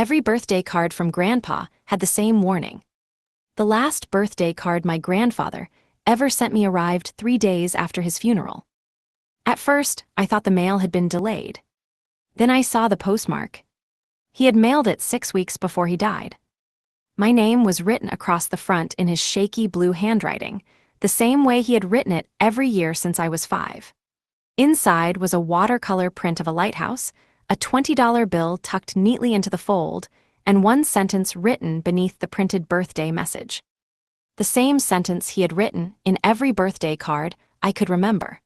Every birthday card from Grandpa had the same warning. The last birthday card my grandfather ever sent me arrived 3 days after his funeral. At first, I thought the mail had been delayed. Then I saw the postmark. He had mailed it 6 weeks before he died. My name was written across the front in his shaky blue handwriting, the same way he had written it every year since I was 5. Inside was a watercolor print of a lighthouse, a $20 bill tucked neatly into the fold, and one sentence written beneath the printed birthday message. The same sentence he had written in every birthday card I could remember.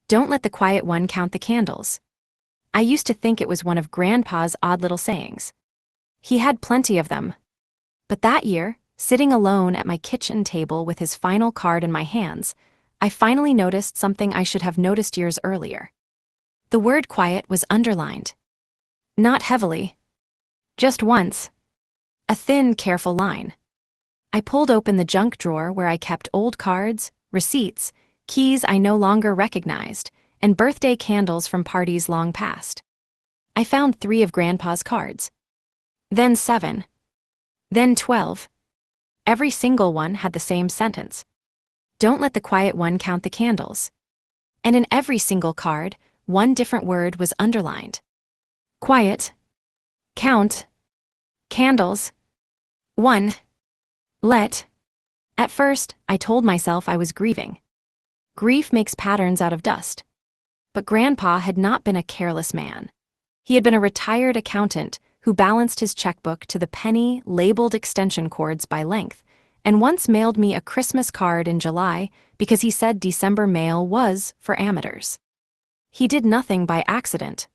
Don't let the quiet one count the candles. I used to think it was one of Grandpa's odd little sayings. He had plenty of them. But that year, sitting alone at my kitchen table with his final card in my hands, I finally noticed something I should have noticed years earlier. The word quiet was underlined. Not heavily. Just once. A thin, careful line. I pulled open the junk drawer where I kept old cards, receipts, keys I no longer recognized, and birthday candles from parties long past. I found 3 of Grandpa's cards. Then 7. Then 12. Every single one had the same sentence. Don't let the quiet one count the candles. And in every single card, one different word was underlined. Quiet. Count. Candles. 1. Let. At first, I told myself I was grieving. Grief makes patterns out of dust. But Grandpa had not been a careless man. He had been a retired accountant who balanced his checkbook to the penny, labeled extension cords by length, and once mailed me a Christmas card in July because he said December mail was for amateurs. He did nothing by accident.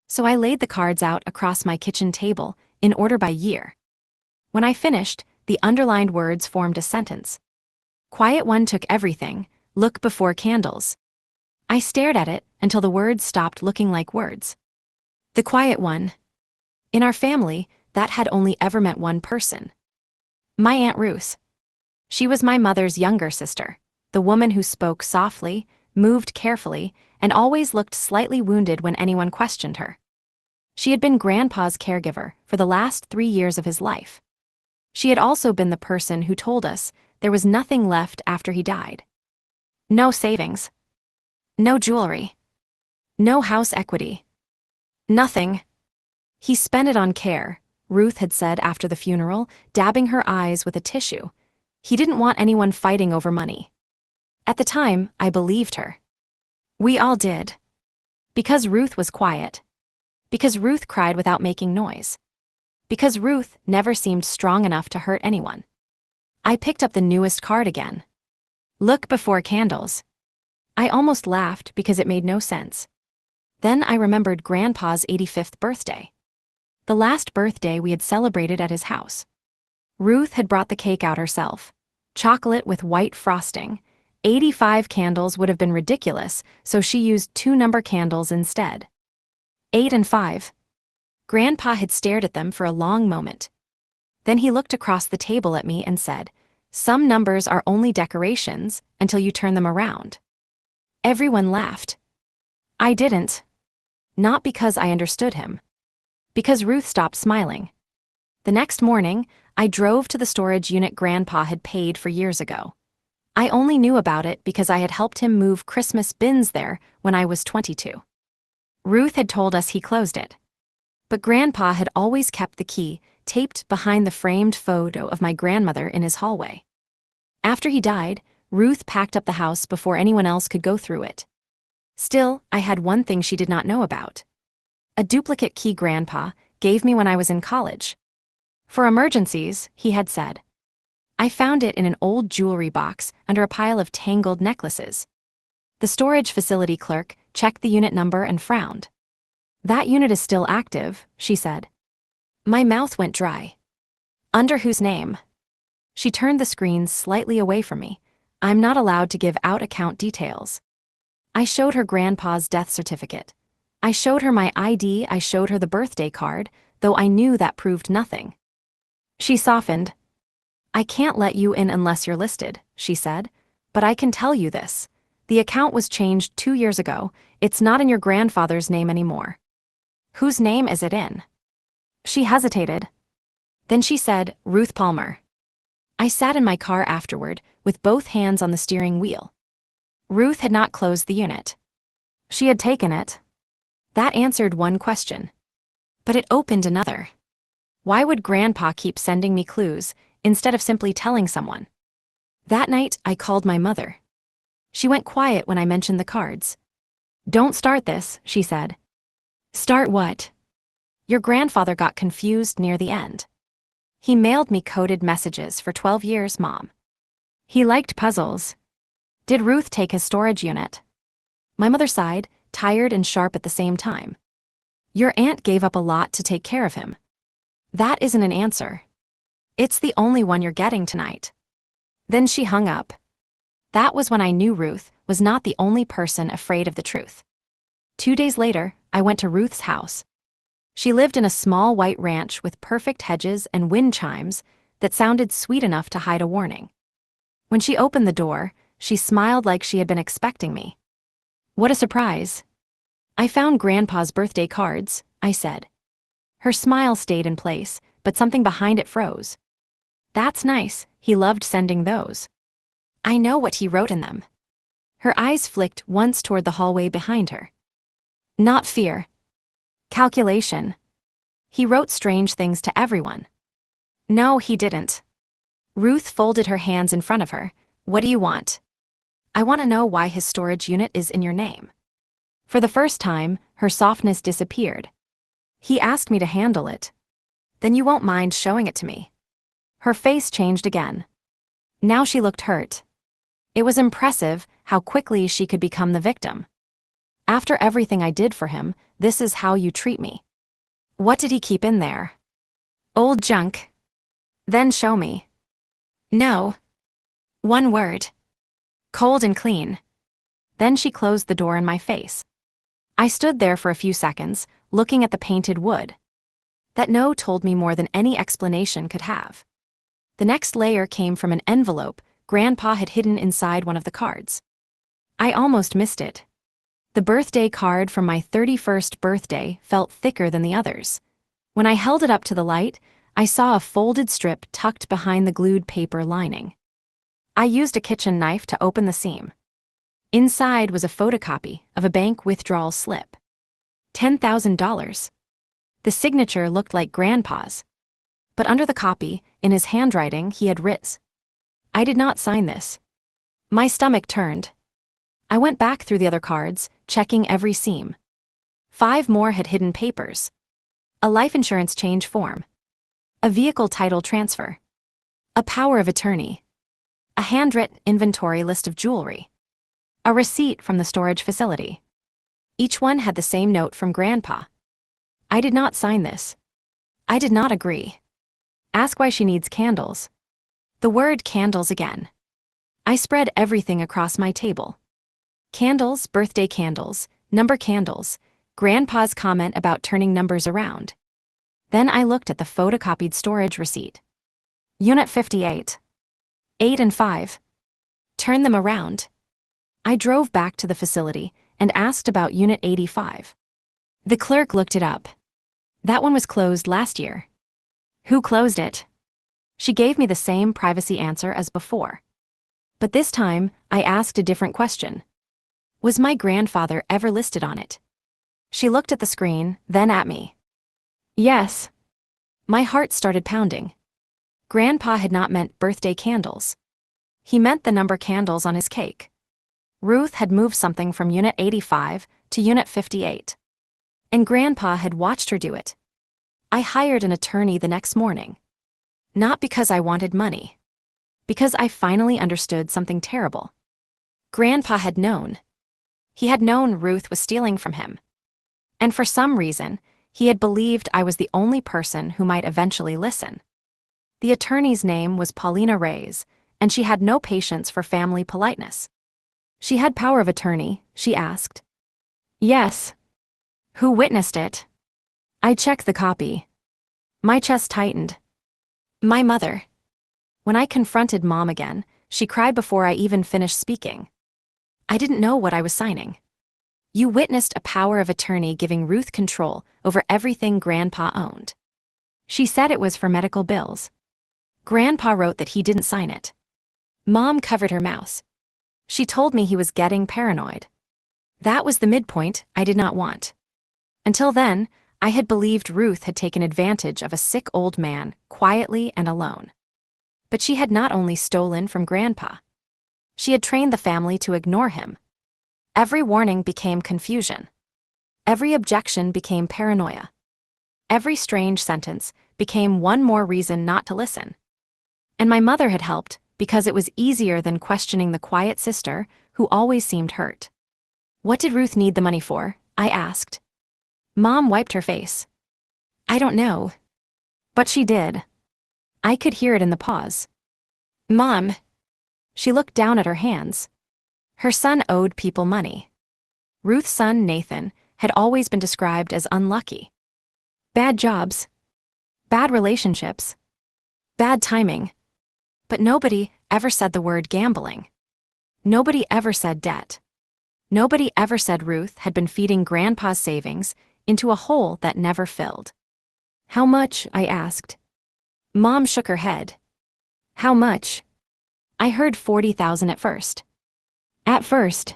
So I laid the cards out across my kitchen table in order by year. When I finished, the underlined words formed a sentence. Quiet one took everything, look before candles. I stared at it until the words stopped looking like words. The quiet one. In our family, that had only ever meant one person. My Aunt Ruth. She was my mother's younger sister, the woman who spoke softly, moved carefully, and always looked slightly wounded when anyone questioned her. She had been Grandpa's caregiver for the last 3 years of his life. She had also been the person who told us there was nothing left after he died. No savings. No jewelry. No house equity. Nothing. He spent it on care, Ruth had said after the funeral, dabbing her eyes with a tissue. He didn't want anyone fighting over money. At the time, I believed her. We all did. Because Ruth was quiet. Because Ruth cried without making noise. Because Ruth never seemed strong enough to hurt anyone. I picked up the newest card again. Look before candles. I almost laughed because it made no sense. Then I remembered Grandpa's 85th birthday. The last birthday we had celebrated at his house. Ruth had brought the cake out herself. Chocolate with white frosting. 85 candles would have been ridiculous, so she used 2 number candles instead. 8 and 5. Grandpa had stared at them for a long moment. Then he looked across the table at me and said, "Some numbers are only decorations until you turn them around." Everyone laughed. I didn't. Not because I understood him. Because Ruth stopped smiling. The next morning, I drove to the storage unit Grandpa had paid for years ago. I only knew about it because I had helped him move Christmas bins there when I was 22. Ruth had told us he closed it. But Grandpa had always kept the key taped behind the framed photo of my grandmother in his hallway. After he died, Ruth packed up the house before anyone else could go through it. Still, I had one thing she did not know about. A duplicate key Grandpa gave me when I was in college. For emergencies, he had said. I found it in an old jewelry box under a pile of tangled necklaces. The storage facility clerk checked the unit number and frowned. That unit is still active, she said. My mouth went dry. Under whose name? She turned the screen slightly away from me. I'm not allowed to give out account details. I showed her Grandpa's death certificate. I showed her my ID. I showed her the birthday card, though I knew that proved nothing. She softened. I can't let you in unless you're listed, she said. But I can tell you this. The account was changed 2 years ago. It's not in your grandfather's name anymore. Whose name is it in? She hesitated. Then she said, Ruth Palmer. I sat in my car afterward, with both hands on the steering wheel. Ruth had not closed the unit. She had taken it. That answered one question. But it opened another. Why would Grandpa keep sending me clues, instead of simply telling someone? That night, I called my mother. She went quiet when I mentioned the cards. Don't start this, she said. Start what? Your grandfather got confused near the end. He mailed me coded messages for 12 years, Mom. He liked puzzles. Did Ruth take his storage unit? My mother sighed, tired and sharp at the same time. Your aunt gave up a lot to take care of him. That isn't an answer. It's the only one you're getting tonight. Then she hung up. That was when I knew Ruth was not the only person afraid of the truth. 2 days later, I went to Ruth's house. She lived in a small white ranch with perfect hedges and wind chimes that sounded sweet enough to hide a warning. When she opened the door, she smiled like she had been expecting me. What a surprise. I found Grandpa's birthday cards, I said. Her smile stayed in place, but something behind it froze. That's nice, he loved sending those. I know what he wrote in them. Her eyes flicked once toward the hallway behind her. Not fear. Calculation. He wrote strange things to everyone. No, he didn't. Ruth folded her hands in front of her. What do you want? I want to know why his storage unit is in your name. For the first time, her softness disappeared. He asked me to handle it. Then you won't mind showing it to me. Her face changed again. Now she looked hurt. It was impressive how quickly she could become the victim. After everything I did for him, this is how you treat me. What did he keep in there? Old junk. Then show me. No. One word. Cold and clean. Then she closed the door in my face. I stood there for a few seconds, looking at the painted wood. That no told me more than any explanation could have. The next layer came from an envelope Grandpa had hidden inside one of the cards. I almost missed it. The birthday card from my 31st birthday felt thicker than the others. When I held it up to the light, I saw a folded strip tucked behind the glued paper lining. I used a kitchen knife to open the seam. Inside was a photocopy of a bank withdrawal slip. $10,000. The signature looked like Grandpa's. But under the copy, in his handwriting, he had written, I did not sign this. My stomach turned. I went back through the other cards, checking every seam. 5 more had hidden papers. A life insurance change form. A vehicle title transfer. A power of attorney. A handwritten inventory list of jewelry. A receipt from the storage facility. Each one had the same note from Grandpa. I did not sign this. I did not agree. Ask why she needs candles. The word candles again. I spread everything across my table. Candles, birthday candles, number candles, Grandpa's comment about turning numbers around. Then I looked at the photocopied storage receipt. Unit 58. 8 and 5. Turn them around. I drove back to the facility and asked about Unit 85. The clerk looked it up. That one was closed last year. Who closed it? She gave me the same privacy answer as before. But this time, I asked a different question. Was my grandfather ever listed on it? She looked at the screen, then at me. Yes. My heart started pounding. Grandpa had not meant birthday candles. He meant the number candles on his cake. Ruth had moved something from Unit 85 to Unit 58. And Grandpa had watched her do it. I hired an attorney the next morning. Not because I wanted money. Because I finally understood something terrible. Grandpa had known. He had known Ruth was stealing from him. And for some reason, he had believed I was the only person who might eventually listen. The attorney's name was Paulina Reyes, and she had no patience for family politeness. She had power of attorney, she asked. Yes. Who witnessed it? I checked the copy. My chest tightened. My mother. When I confronted Mom again, she cried before I even finished speaking. I didn't know what I was signing. You witnessed a power of attorney giving Ruth control over everything Grandpa owned. She said it was for medical bills. Grandpa wrote that he didn't sign it. Mom covered her mouth. She told me he was getting paranoid. That was the midpoint I did not want. Until then, I had believed Ruth had taken advantage of a sick old man, quietly and alone. But she had not only stolen from Grandpa. She had trained the family to ignore him. Every warning became confusion. Every objection became paranoia. Every strange sentence became one more reason not to listen. And my mother had helped because it was easier than questioning the quiet sister who always seemed hurt. What did Ruth need the money for? I asked. Mom wiped her face. I don't know. But she did. I could hear it in the pause. Mom. She looked down at her hands. Her son owed people money. Ruth's son, Nathan, had always been described as unlucky. Bad jobs. Bad relationships. Bad timing. But nobody ever said the word gambling. Nobody ever said debt. Nobody ever said Ruth had been feeding Grandpa's savings into a hole that never filled. How much? I asked. Mom shook her head. How much? I heard 40,000 at first. At first.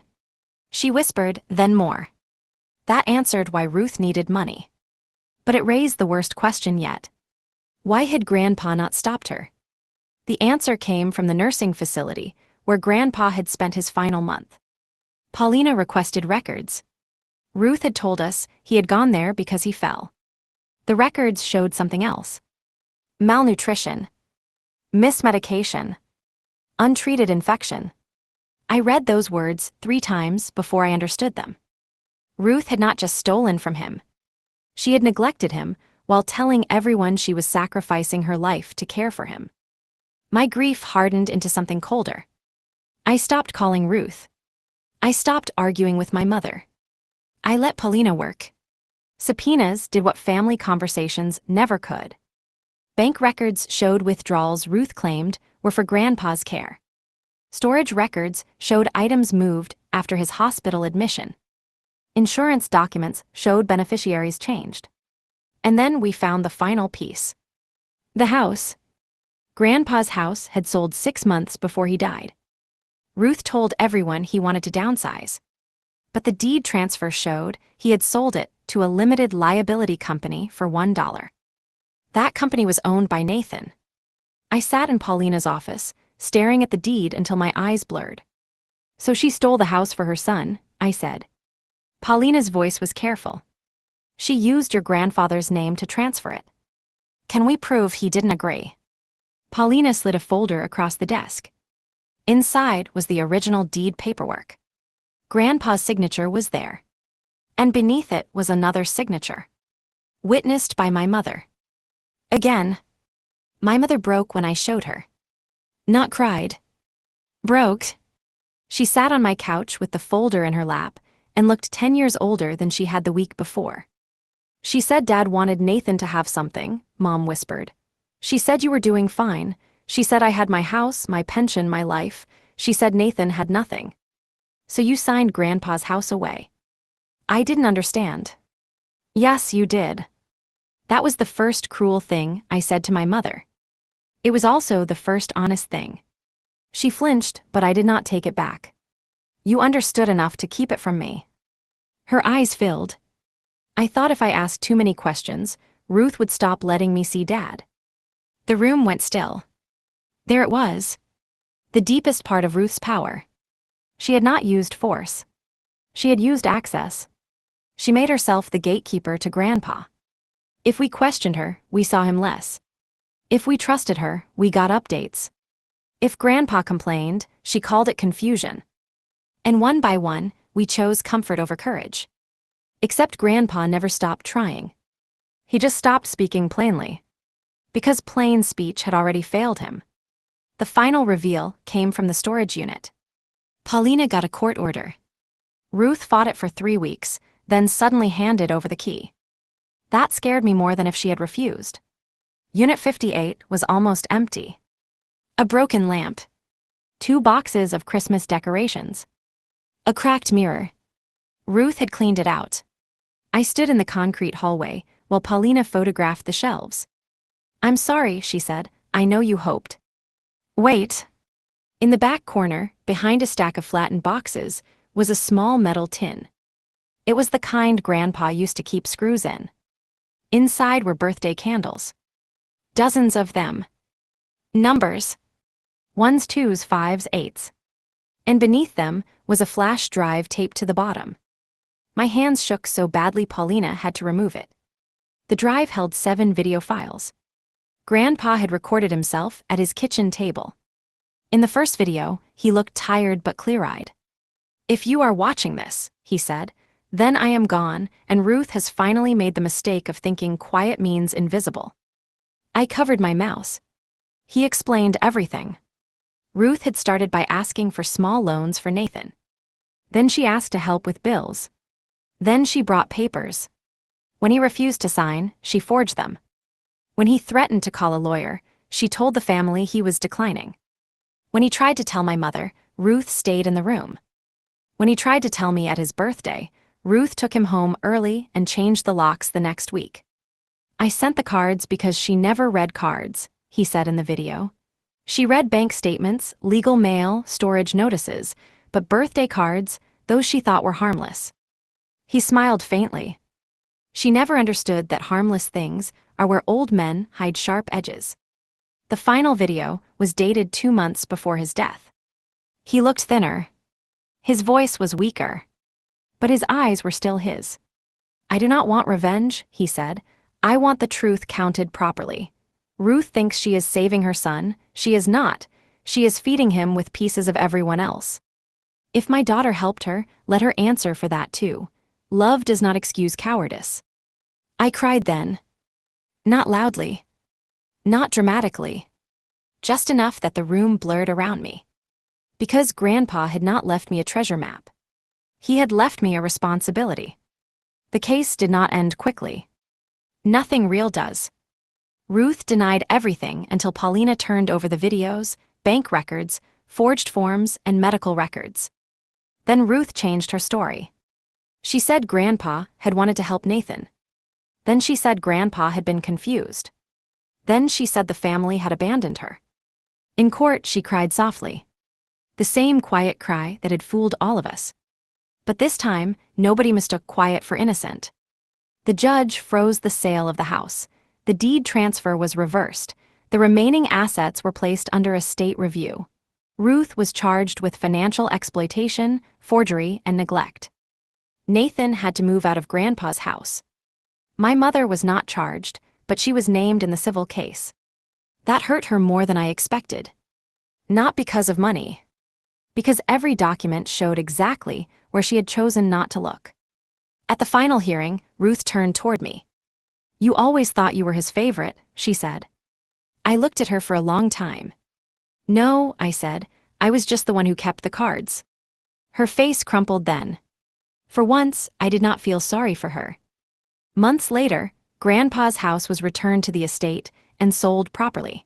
She whispered, then more. That answered why Ruth needed money. But it raised the worst question yet. Why had Grandpa not stopped her? The answer came from the nursing facility, where Grandpa had spent his final month. Paulina requested records. Ruth had told us he had gone there because he fell. The records showed something else. Malnutrition. Mismedication. Untreated infection. I read those words 3 times before I understood them. Ruth had not just stolen from him. She had neglected him while telling everyone she was sacrificing her life to care for him. My grief hardened into something colder. I stopped calling Ruth. I stopped arguing with my mother. I let Paulina work. Subpoenas did what family conversations never could. Bank records showed withdrawals Ruth claimed were for Grandpa's care. Storage records showed items moved after his hospital admission. Insurance documents showed beneficiaries changed. And then we found the final piece. The house. Grandpa's house had sold 6 months before he died. Ruth told everyone he wanted to downsize. But the deed transfer showed he had sold it to a limited liability company for $1. That company was owned by Nathan. I sat in Paulina's office, staring at the deed until my eyes blurred. So she stole the house for her son, I said. Paulina's voice was careful. She used your grandfather's name to transfer it. Can we prove he didn't agree? Paulina slid a folder across the desk. Inside was the original deed paperwork. Grandpa's signature was there. And beneath it was another signature. Witnessed by my mother. Again. My mother broke when I showed her. Not cried. Broke. She sat on my couch with the folder in her lap and looked 10 years older than she had the week before. She said Dad wanted Nathan to have something, Mom whispered. She said you were doing fine. She said I had my house, my pension, my life. She said Nathan had nothing. So you signed Grandpa's house away. I didn't understand. Yes, you did. That was the first cruel thing I said to my mother. It was also the first honest thing. She flinched, but I did not take it back. You understood enough to keep it from me. Her eyes filled. I thought if I asked too many questions, Ruth would stop letting me see Dad. The room went still. There it was. The deepest part of Ruth's power. She had not used force. She had used access. She made herself the gatekeeper to Grandpa. If we questioned her, we saw him less. If we trusted her, we got updates. If Grandpa complained, she called it confusion. And one by one, we chose comfort over courage. Except Grandpa never stopped trying. He just stopped speaking plainly. Because plain speech had already failed him. The final reveal came from the storage unit. Paulina got a court order. Ruth fought it for 3 weeks, then suddenly handed over the key. That scared me more than if she had refused. Unit 58 was almost empty. A broken lamp. 2 boxes of Christmas decorations. A cracked mirror. Ruth had cleaned it out. I stood in the concrete hallway while Paulina photographed the shelves. "I'm sorry," she said. "I know you hoped." Wait. In the back corner, behind a stack of flattened boxes, was a small metal tin. It was the kind Grandpa used to keep screws in. Inside were birthday candles. Dozens of them. Numbers. Ones, twos, fives, eights. And beneath them was a flash drive taped to the bottom. My hands shook so badly Paulina had to remove it. The drive held 7 video files. Grandpa had recorded himself at his kitchen table. In the first video, he looked tired but clear-eyed. "If you are watching this," he said, "then I am gone, and Ruth has finally made the mistake of thinking quiet means invisible." I covered my mouse. He explained everything. Ruth had started by asking for small loans for Nathan. Then she asked to help with bills. Then she brought papers. When he refused to sign, she forged them. When he threatened to call a lawyer, she told the family he was declining. When he tried to tell my mother, Ruth stayed in the room. When he tried to tell me at his birthday, Ruth took him home early and changed the locks the next week. "I sent the cards because she never read cards," he said in the video. "She read bank statements, legal mail, storage notices, but birthday cards, those she thought were harmless." He smiled faintly. "She never understood that harmless things are where old men hide sharp edges." The final video was dated 2 months before his death. He looked thinner. His voice was weaker. But his eyes were still his. "I do not want revenge," he said. "I want the truth counted properly. Ruth thinks she is saving her son. She is not. She is feeding him with pieces of everyone else. If my daughter helped her, let her answer for that too. Love does not excuse cowardice." I cried then. Not loudly. Not dramatically. Just enough that the room blurred around me. Because Grandpa had not left me a treasure map. He had left me a responsibility. The case did not end quickly. Nothing real does. Ruth denied everything until Paulina turned over the videos, bank records, forged forms, and medical records. Then Ruth changed her story. She said Grandpa had wanted to help Nathan. Then she said Grandpa had been confused. Then she said the family had abandoned her. In court, she cried softly. The same quiet cry that had fooled all of us. But this time, nobody mistook quiet for innocent. The judge froze the sale of the house. The deed transfer was reversed. The remaining assets were placed under a state review. Ruth was charged with financial exploitation, forgery, and neglect. Nathan had to move out of Grandpa's house. My mother was not charged, but she was named in the civil case. That hurt her more than I expected. Not because of money. Because every document showed exactly where she had chosen not to look. At the final hearing, Ruth turned toward me. "You always thought you were his favorite," she said. I looked at her for a long time. "No," I said, "I was just the one who kept the cards." Her face crumpled then. For once, I did not feel sorry for her. Months later, Grandpa's house was returned to the estate and sold properly.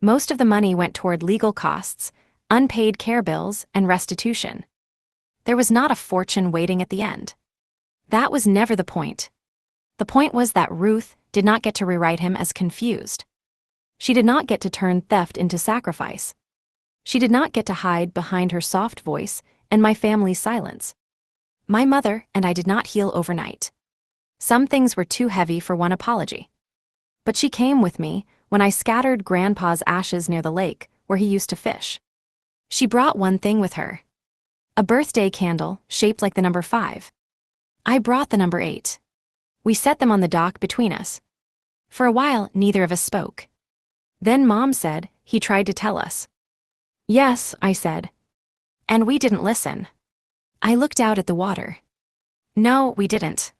Most of the money went toward legal costs, unpaid care bills, and restitution. There was not a fortune waiting at the end. That was never the point. The point was that Ruth did not get to rewrite him as confused. She did not get to turn theft into sacrifice. She did not get to hide behind her soft voice and my family's silence. My mother and I did not heal overnight. Some things were too heavy for one apology. But she came with me when I scattered Grandpa's ashes near the lake where he used to fish. She brought one thing with her. A birthday candle shaped like the number 5. I brought the number 8. We set them on the dock between us. For a while, neither of us spoke. Then Mom said, "He tried to tell us." "Yes," I said. "And we didn't listen." I looked out at the water. "No, we didn't."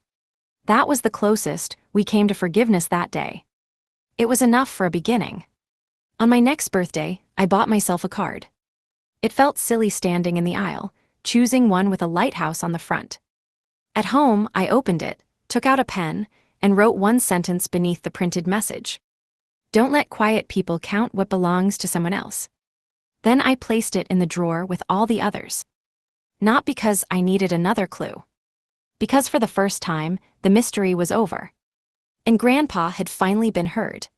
That was the closest we came to forgiveness that day. It was enough for a beginning. On my next birthday, I bought myself a card. It felt silly standing in the aisle, choosing one with a lighthouse on the front. At home, I opened it, took out a pen, and wrote one sentence beneath the printed message. "Don't let quiet people count what belongs to someone else." Then I placed it in the drawer with all the others. Not because I needed another clue. Because for the first time, the mystery was over. And Grandpa had finally been heard.